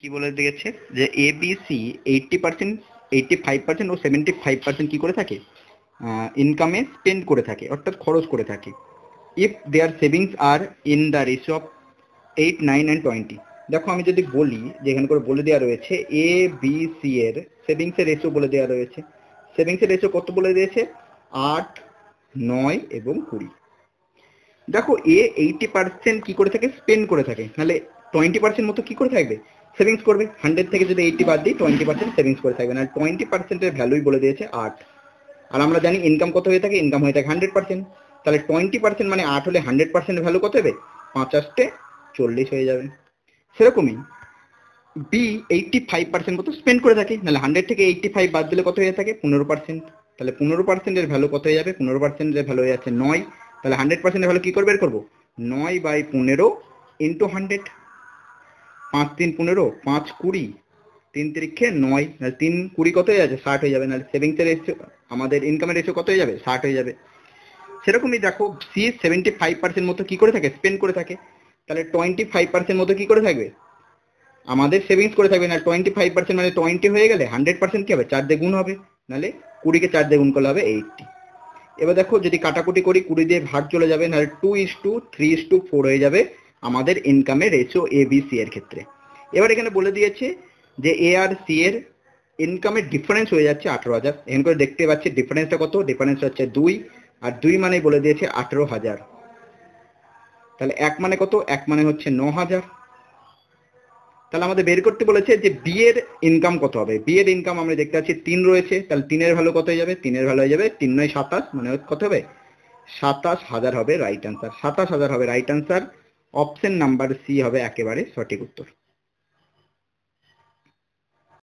কি বলে দিয়েছে যে এবিসি 80%, 85% ও 75% কি করে থাকে, ইনকামে স্পেন্ড করে থাকে, অর্থাৎ খরচ করে থাকে। If there savings are in the ratio of 8, 9 and 20। দেখো আমি যদি বলি যে এখানে করে বলে দেওয়া রয়েছে এ বি সি এর সেভিংসের রেশিও বলে দেওয়া রয়েছে। সেভিংসের রেশিও কত বলে দিয়েছে? 8, 9 এবং 20। দেখো এ 80% কি করে থাকে, স্পেন্ড করে থাকে, নাহলে 20% মতো কি করে থাকবে, সেভিংস করবে। 100 থেকে যদি 80 বাদ দিই 20% সেভিংস করে থাকবে, না 20%-এর ভ্যালুই বলে দিয়েছে 8। আর আমরা জানি ইনকাম কত হয়ে থাকে, ইনকাম হয়ে থাকে 100%। তাহলে 20% মানে 8 হলে 100% ভ্যালু কত হবে, 5 40 হয়ে যাবে। সেরকমই বি 85% মতো স্পেন্ড করে থাকে, নাহলে 100 থেকে 85 বাদ দিলে কত হয়ে থাকে, 15%। তাহলে 15%-এর ভ্যালু কত হয়ে যাবে, 15%-এর ভ্যালু হয়ে যাচ্ছে 9। তাহলে 100%-এর ভ্যালু কি করে বের করবো, 9/15 ইন্টু 100। 5 3 15, 5 20, 3 তিরিক্ষে 9, 3 20 কত হয়ে যাচ্ছে, 60 হয়ে যাবে। নাহলে সেভিংসের রেশিও, আমাদের ইনকামের রেশিও কত হয়ে যাবে, 60 হয়ে যাবে। সেরকমই দেখো সি 75% মতো কি করে থাকে, স্পেন্ড করে থাকে। তাহলে 25% মতো কি করে থাকবে, আমাদের সেভিংস করে থাকবে। না 25% মানে 20 হয়ে গেলে 100% কি হবে, 4 দিয়ে গুণ হবে, নাহলে 20-কে 4 দিয়ে গুণ করলে হবে 80। এবার দেখো যদি কাটাকুটি করি 20 দিয়ে ভাগ চলে যাবে, নাহলে 2:3:4 হয়ে যাবে আমাদের ইনকামের রেশিও এ বি সি এর ক্ষেত্রে। এবার এখানে বলে দিয়েছে যে এ আর সি এর ইনকামের ডিফারেন্স হয়ে যাচ্ছে 18,000। এখানে করে দেখতে পাচ্ছি ডিফারেন্সটা কত, ডিফারেন্স হচ্ছে 2, আর 2 মানে বলে দিয়েছে 18,000। তাহলে 1 মানে কত, 1 মানে হচ্ছে 9,000। তাহলে আমাদের বের করতে বলেছে যে বি এর ইনকাম কত হবে। বি এর ইনকাম আমরা দেখতে পাচ্ছি 3 রয়েছে, তাহলে 3-এর ভ্যালু কত হয়ে যাবে, 3-এর ভ্যালু হয়ে যাবে 3 9 27, মানে কত হবে, 27,000 হবে রাইট আনসার। 27,000 হবে right answer. Option number C হবে একেবারে সঠিক উত্তর।